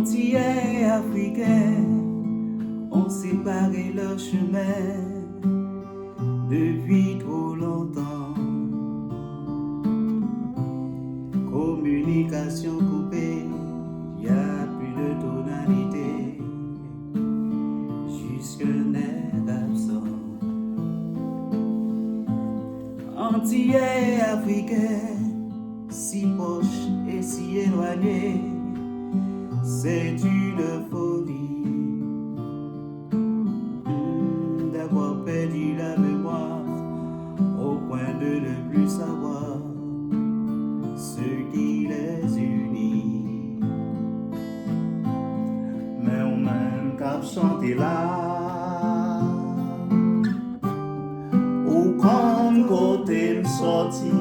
Antillais africains ont séparé leur chemin depuis trop longtemps. Communication coupée, y a plus de tonalité, jusque n'est absent. Antillais africains, si proches et si éloignés, c'est une folie d'avoir perdu la mémoire au point de ne plus savoir ce qui les unit. Mais on même qu'à chanter là, ou quand côté me sorti,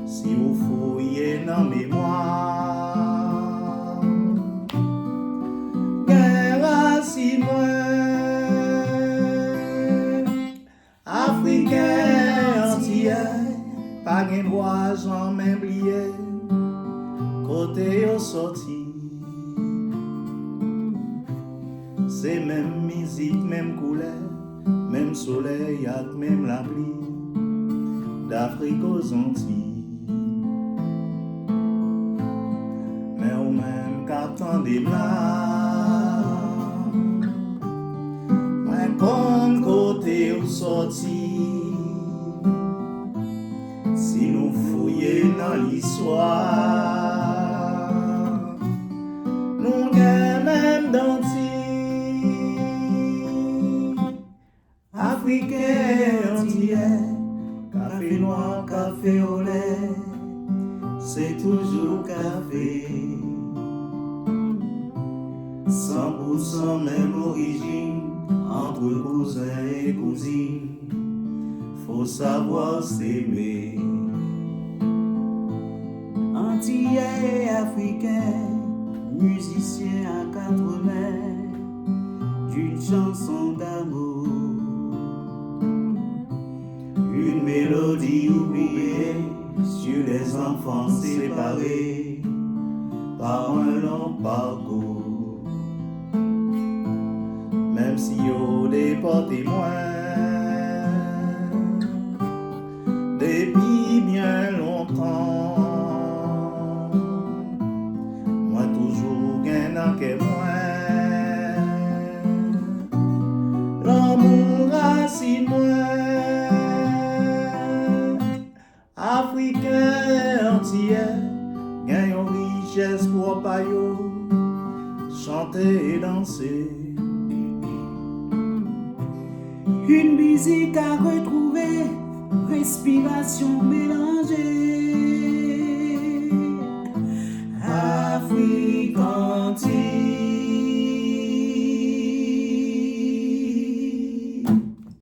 si vous fouillez dans mémoire. Africain antillais, pas gen droit jamais oublié, côté yo sorti. C'est même musique, même couleur, même soleil, ak même la pluie, d'Afrique aux Antilles. Mais au même qu'attend des blancs, comme côté ou sorti, si nous fouillons dans l'histoire, nous gagnons même d'Antilles. Africains antillais, café noir, café au lait, c'est toujours café. 100% même origine, entre cousins et cousines, faut savoir s'aimer. Antillais africains, musiciens à quatre mains, d'une chanson d'amour, une mélodie oubliée sur les enfants séparés par un long parcours. Même si yo déporté moins depuis bien longtemps, moi toujours gagnant que moi, l'amour racine moi, africain antillais, gagne une richesse pour pas yo, chanter et danser. Une musique à retrouver, respiration mélangée.